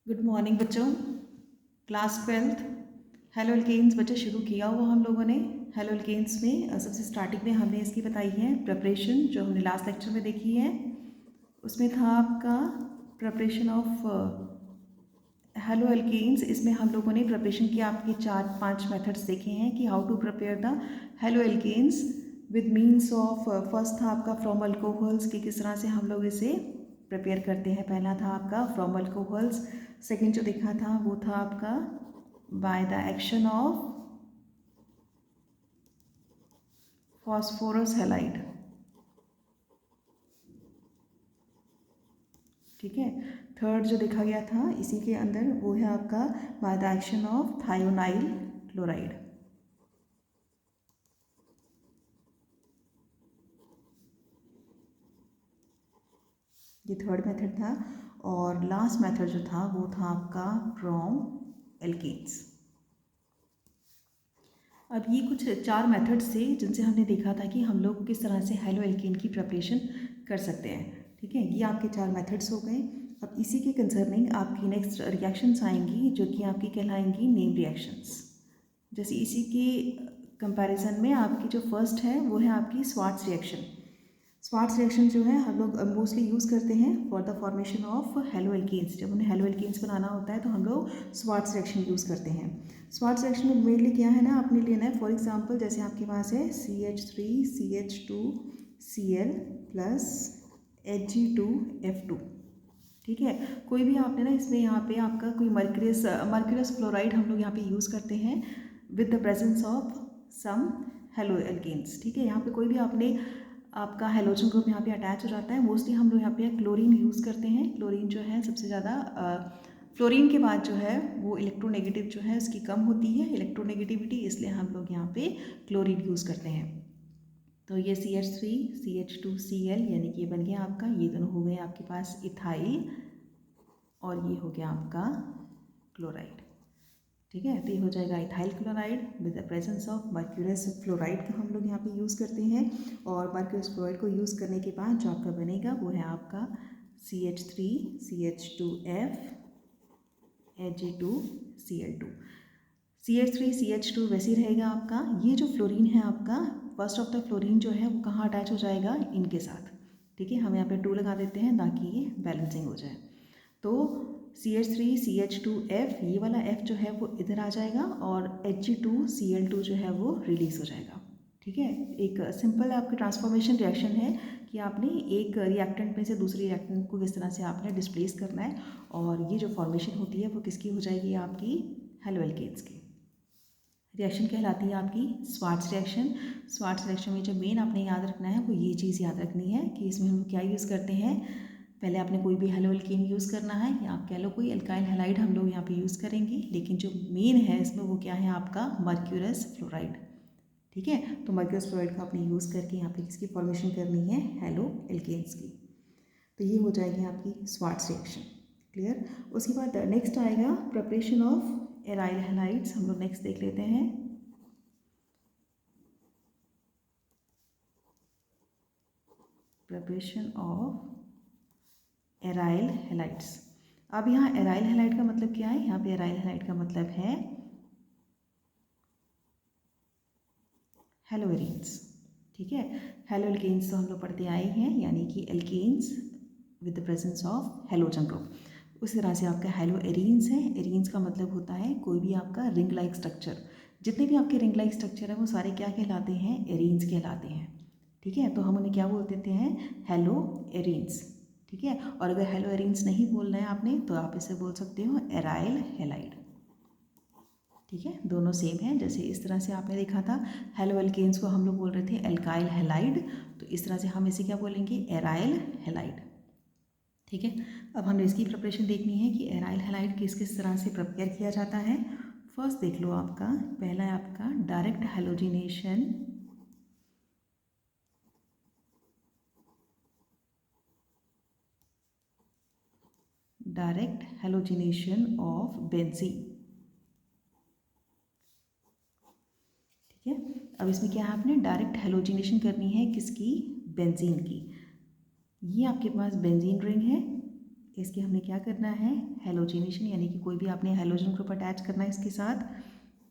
Good morning बच्चों। Class 12th halo alkanes बच्चे शुरू किया हुआ हम लोगों ने। हेलो एल्केन्स में सबसे स्टार्टिंग में हमने इसकी बताई है प्रिपरेशन, जो हमने लास्ट लेक्चर में देखी है। उसमें था आपका प्रिपरेशन ऑफ हेलो एल्केन्स। इसमें हम लोगों ने प्रिपरेशन के आपके 4-5 मेथड्स देखे हैं कि how to prepare the haloalkanes with means of. First था आपका फ्रॉम अल्कोहल्स कि किस तरह से हम लोग इसे प्रिपेयर करते हैं। पहला था आपका फ्रॉम अल्कोहल्स। सेकेंड जो देखा था वो था आपका bye the action of phosphorus halide. ठीक है। थर्ड जो देखा गया था इसी के अंदर वो है आपका bye the action of thionyl chloride. ये थर्ड मेथड था। और लास्ट मेथड जो था वो था आपका फ्रॉम एल्केन्स। अब ये कुछ 4 मेथड्स थे जिनसे हमने देखा था कि हम लोग किस तरह से हेलो एल्केन की प्रिपरेशन कर सकते हैं। ठीक है, ये आपके 4 मेथड्स हो गए। अब इसी के कंसर्निंग आपकी नेक्स्ट रिएक्शंस आएंगी जो कि आपकी कहलाएंगी नेम रिएक्शंस। जैसे इसी के कंपैरिजन में आपकी जो फर्स्ट है वो है आपकी स्वार्ट्स रिएक्शन। स्वार्ट्स रिएक्शन जो है हम लोग मोस्टली यूज़ करते हैं for the formation of haloalkanes. जब उन्हें हेलो एल्केन्स बनाना होता है तो हम लोग स्वार्ट्स रिएक्शन यूज़ करते हैं। स्वार्ट्स रिएक्शन में मेनली क्या है ना, आपने लेना है फॉर एग्जांपल जैसे आपके पास है CH3CH2Cl प्लस Hg2F2। ठीक है, कोई भी आपने ना इसमें यहाँ पे आपका कोई मर्क्यूरस फ्लोराइड हम लोग यहाँ पे यूज़ करते हैं with the presence of some haloalkanes. ठीक है, यहाँ पे कोई भी आपने आपका हेलोजन ग्रुप यहाँ पे अटैच हो जाता है। मोस्टली हम लोग यहाँ पे क्लोरीन यूज़ करते हैं। क्लोरीन जो है सबसे ज़्यादा फ्लोरीन के बाद जो है वो इलेक्ट्रोनेगेटिव जो है उसकी कम होती है इलेक्ट्रोनेगेटिविटी, इसलिए हम लोग यहाँ पे क्लोरीन यूज़ करते हैं। तो ये CH3CH2Cl यानी कि ये बन गया आपका, ये दोनों हो गए आपके पास इथाइल और ये हो गया आपका क्लोराइड। ठीक है, तो ये हो जाएगा ethyl chloride with the presence of mercurous fluoride का हम लोग यहाँ पे यूज़ करते हैं। और मर्क्यूरस फ्लोराइड को यूज़ करने के बाद जो आपका बनेगा वो है आपका CH3CH2F Ag2Cl2। CH3CH2 वैसे ही रहेगा आपका। ये जो फ्लोरीन है आपका फर्स्ट ऑफ द फ्लोरीन जो है वो कहाँ अटैच हो जाएगा, इनके साथ। ठीक है, हम यहाँ पे 2 लगा देते हैं ताकि ये बैलेंसिंग हो जाए। तो CH3CH2F ये वाला F जो है वो इधर आ जाएगा और Hg2Cl2 जो है वो रिलीज हो जाएगा। ठीक है, एक सिंपल आपकी ट्रांसफॉर्मेशन रिएक्शन है कि आपने एक रिएक्टेंट में से दूसरी रिएक्टेंट को किस तरह से आपने डिस्प्लेस करना है। और ये जो फॉर्मेशन होती है वो किसकी हो जाएगी, आपकी हेलो एल्केन्स की। रिएक्शन कहलाती है आपकी स्वार्ट्स रिएक्शन। स्वार्ट्स रिएक्शन में जो मेन आपने याद रखना है वो ये चीज़ याद रखनी है कि इसमें हम क्या यूज़ करते हैं। पहले आपने कोई भी हेलो एल्केन यूज़ करना है या आप कह लो कोई एल्काइल हैलाइड हम लोग यहाँ पे यूज़ करेंगे, लेकिन जो मेन है इसमें वो क्या है आपका मर्क्यूरस फ्लोराइड। ठीक है, तो मर्क्यूरस फ्लोराइड का आपने यूज़ करके यहाँ पे किसकी फॉर्मेशन करनी है, हेलो एल्केन्स की। तो ये हो जाएगी आपकी स्वार्ट्स रिएक्शन। क्लियर। उसके बाद नेक्स्ट आएगा प्रिपरेशन ऑफ एराइल हैलाइड्स। हम लोग नेक्स्ट देख लेते हैं। Preparation of aryl halides. अब यहाँ एराइल हैलाइड का मतलब क्या है, यहाँ पे एराइल हैलाइड का मतलब है हेलो एरीन्स। ठीक है, हेलो एल्केन्स तो हम लोग पढ़ते आए हैं, यानी कि alkanes with the presence of halogen group. उस तरह से आपका हेलो एरीन्स है। एरीन्स का मतलब होता है कोई भी आपका रिंग लाइक स्ट्रक्चर। जितने भी आपके रिंग लाइक स्ट्रक्चर है वो सारे क्या कहलाते हैं, एरीन्स कहलाते हैं। ठीक है, तो हम उन्हें क्या बोल देते हैं, हेलो एरीन्स। ठीक है, और अगर हेलो एरीन्स नहीं बोलना है आपने तो आप इसे बोल सकते हो एराइल हैलाइड। ठीक है, दोनों सेम है। जैसे इस तरह से आपने देखा था हेलो एल्केन्स को हम लोग बोल रहे थे एल्काइल हैलाइड, तो इस तरह से हम इसे क्या बोलेंगे, एराइल हैलाइड। ठीक है, अब हमें इसकी प्रिपरेशन देखनी है कि एराइल हैलाइड किस किस तरह से प्रिपेयर किया जाता है। फर्स्ट देख लो आपका, पहला है आपका direct halogenation. Direct halogenation of benzene. ठीक है, अब इसमें क्या है, आपने डायरेक्ट हैलोजिनेशन करनी है किसकी, बेंजीन की। ये आपके पास बेंजीन रिंग है, इसके हमने क्या करना है, हेलोजिनेशन, यानी कि कोई भी आपने हेलोजन ग्रुप अटैच करना है इसके साथ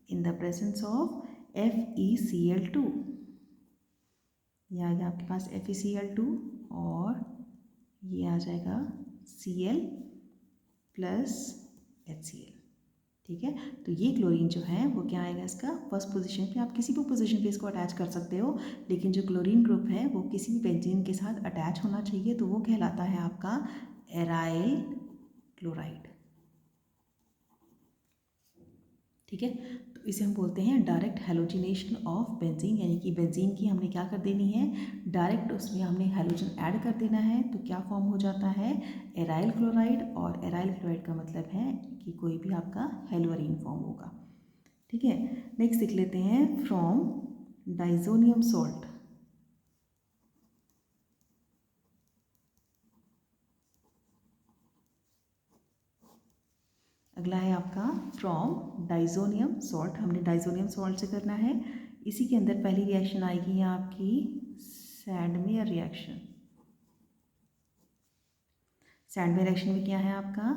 इन द प्रेजेंस ऑफ FeCl2। ये आ गया आपके पास FeCl2 और ये आ जाएगा Cl प्लस HCl। ठीक है, तो ये क्लोरीन जो है वो क्या आएगा, इसका फर्स्ट पोजीशन पे, आप किसी भी पोजीशन पे इसको अटैच कर सकते हो, लेकिन जो क्लोरीन ग्रुप है वो किसी भी बेंजीन के साथ अटैच होना चाहिए, तो वो कहलाता है आपका एराइल क्लोराइड। ठीक है, तो इसे हम बोलते हैं डायरेक्ट हेलोजिनेशन ऑफ बेंजीन, यानी कि बेंजीन की हमने क्या कर देनी है, डायरेक्ट उसमें हमने हेलोजन ऐड कर देना है, तो क्या फॉर्म हो जाता है, एराइल क्लोराइड। और एराइल क्लोराइड का मतलब है कि कोई भी आपका हेलोअरीन फॉर्म होगा। ठीक है, नेक्स्ट देख लेते हैं फ्रॉम डाइजोनियम सॉल्ट। अगला है आपका फ्रॉम डाइजोनियम सॉल्ट, हमने डाइजोनियम सॉल्ट से करना है। इसी के अंदर पहली रिएक्शन आएगी है आपकी सैंडमेयर रिएक्शन। सैंडमेयर रिएक्शन में क्या है आपका,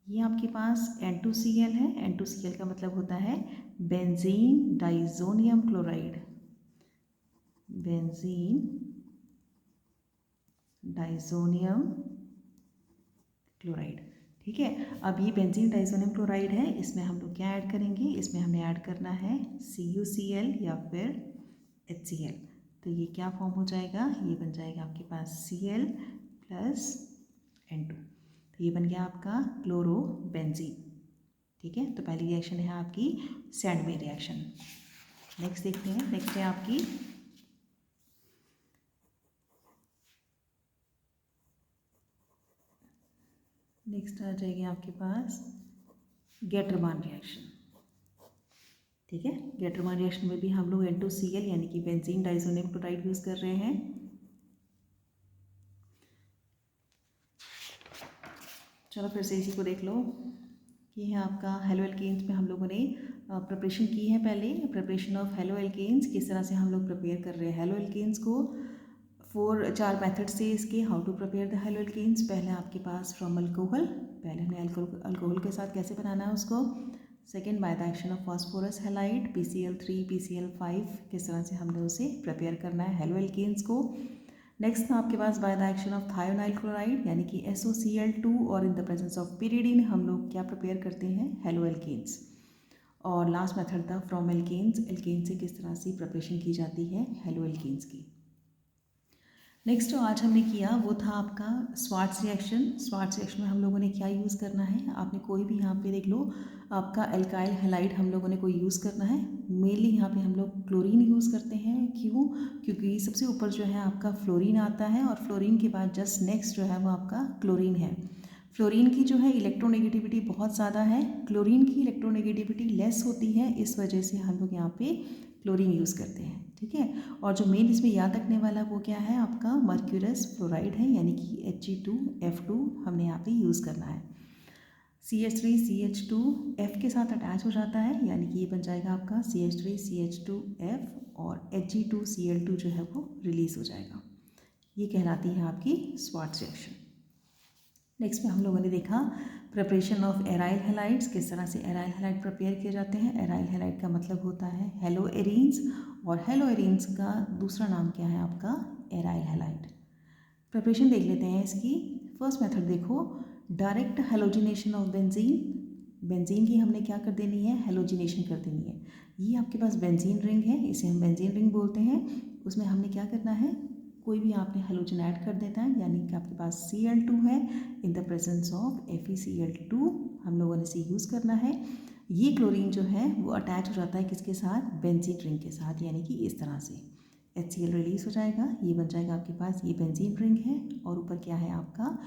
ये आपके पास N2Cl है, N2Cl का मतलब होता है benzene diazonium chloride, benzene diazonium chloride. ठीक है, अब ये बेंजीन डाइजोनियम क्लोराइड है, इसमें हम लोग क्या ऐड करेंगे, इसमें हमें ऐड करना है CuCl या फिर HCl। तो ये क्या फॉर्म हो जाएगा, ये बन जाएगा आपके पास Cl प्लस N2, तो ये बन गया आपका क्लोरोबेंजीन। ठीक है, तो पहली रिएक्शन है आपकी सैंडमेयर रिएक्शन। नेक्स्ट देखते हैं, नेक्स्ट है आपकी नेक्स्ट आ जाएगी आपके पास गेटरमान रिएक्शन। ठीक है, गेटरमान रिएक्शन में भी हम लोग N2Cl यानी कि बेंजीन डाइजोनियम क्लोराइड यूज़ कर रहे हैं। चलो फिर से इसी को देख लो, ये है आपका हेलो एल्केन्स में हम लोगों ने प्रिपरेशन की है। पहले प्रिपरेशन ऑफ हेलो एल्केन्स किस तरह से हम लोग प्रिपेयर कर रहे हैं हेलो एल्केन्स को, 4 मेथड से इसके how to prepare the haloalkanes. पहले आपके पास फ्रॉम अल्कोहल, पहले हमने अल्कोहल के साथ कैसे बनाना है उसको। Second, bye the action of phosphorus halide PCl3 PCl5, किस तरह से हमने उसे प्रिपेयर करना है हेलो एल्केन्स को। नेक्स्ट था आपके पास by the action of thionyl chloride यानी कि SOCl2 और in the presence of pyridine हम लोग क्या प्रिपेयर करते हैं हेलो एल्केन्स। और लास्ट मेथड था फ्रॉम एल्केन्स, एल्केन्स से किस तरह से प्रिपरेशन की जाती है हेलो एल्केन्स की। नेक्स्ट जो आज हमने किया वो था आपका स्वार्ट्स रिएक्शन। स्वार्ट्स रिएक्शन में हम लोगों ने क्या यूज़ करना है, आपने कोई भी यहाँ पे देख लो, आपका एल्काइल हैलाइड हम लोगों ने कोई यूज़ करना है। मेनली यहाँ पे हम लोग क्लोरीन यूज़ करते हैं, क्यों, क्योंकि सबसे ऊपर जो है आपका फ्लोरीन आता है और फ्लोरीन के बाद जस्ट नेक्स्ट जो है वो आपका क्लोरीन है। फ्लोरीन की जो है इलेक्ट्रोनेगेटिविटी बहुत ज़्यादा है, क्लोरीन की इलेक्ट्रोनेगेटिविटी लेस होती है, इस वजह से हम लोग यहाँ पे क्लोरीन यूज़ करते हैं। ठीक है, और जो मेन इसमें याद रखने वाला वो क्या है आपका मर्क्यूरस फ्लोराइड है, यानी कि Hg2F2 हमने यहाँ पे यूज़ करना है। CH3CH2 F के साथ अटैच हो जाता है, यानी कि ये बन जाएगा आपका CH3CH2F और Hg2Cl2 जो है वो रिलीज़ हो जाएगा। ये कहलाती है आपकी स्वार्ट्स रिएक्शन। नेक्स्ट में हम लोगों ने देखा प्रिपरेशन ऑफ एराइल हैलाइड्स, किस तरह से एराइल हैलाइड प्रिपेयर किए जाते हैं। एराइल हैलाइड का मतलब होता है हेलो एरीन्स, और हेलो एरीन्स का दूसरा नाम क्या है आपका एराइल हैलाइड। प्रिपरेशन देख लेते हैं इसकी। फर्स्ट मेथड देखो, direct halogenation of benzene. Benzene की हमने क्या कर देनी है, हेलोजिनेशन कर देनी है। ये आपके पास बेंजीन रिंग है, इसे हम बेंजीन रिंग बोलते हैं। उसमें हमने क्या करना है, कोई भी आपने हेलोजन ऐड कर देता है, यानी कि आपके पास Cl2 है, इन द प्रेजेंस ऑफ FeCl2 हम लोगों ने इसे यूज़ करना है। ये क्लोरीन जो है वो अटैच हो जाता है किसके साथ, बेंजीन रिंग के साथ, यानी कि इस तरह से HCl रिलीज हो जाएगा। ये बन जाएगा आपके पास, ये बेंजीन रिंग है और ऊपर क्या है आपका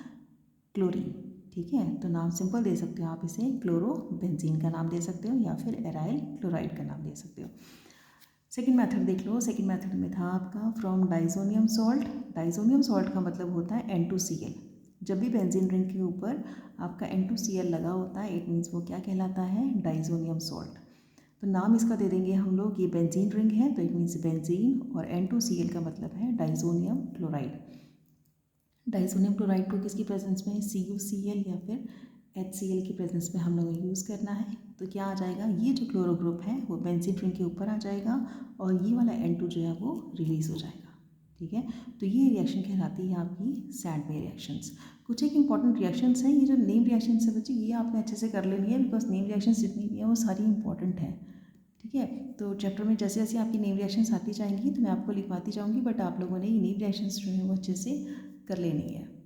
क्लोरीन। ठीक है, तो नाम सिंपल दे सकते हो आप इसे, क्लोरोबेंजीन का नाम दे सकते हो या फिर एराइल क्लोराइड का नाम दे सकते हो। सेकेंड मेथड देख लो, सेकेंड मेथड में था आपका from diazonium salt. Diazonium salt का मतलब होता है N2Cl। जब भी बेंजीन रिंग के ऊपर आपका N2Cl लगा होता है, इट मीन्स वो क्या कहलाता है, डाइजोनियम सॉल्ट। तो नाम इसका दे देंगे हम लोग, ये बेंजीन रिंग है तो इट मीन्स बेंजीन, और N2Cl का मतलब है डाइजोनियम क्लोराइड। डाइसोनियम क्लोराइड को किसकी प्रेजेंस में, CuCl या फिर HCl की प्रेजेंस में हम लोगों को यूज़ करना है। तो क्या आ जाएगा, ये जो क्लोरो ग्रुप है वो बेंजीन रिंग के ऊपर आ जाएगा और ये वाला N2 जो है वो रिलीज़ हो जाएगा। ठीक है, तो ये रिएक्शन कहलाती है आपकी सैडवे रिएक्शंस। कुछ एक इंपॉर्टेंट रिएक्शंस हैं, ये जो नेम रिएक्शंस है बच्चे ये आपने अच्छे से कर लेनी है, बिकॉज नेम रिएक्शंस जितनी भी हैं वो सारी इंपॉर्टेंट हैं। ठीक है, तो चैप्टर में जैसे जैसे आपकी नेम रिएक्शंस आती जाएंगी तो मैं आपको लिखवाती जाऊँगी, बट आप लोगों ने ये नेम रिएक्शंस जो है वो अच्छे से कर लेनी है।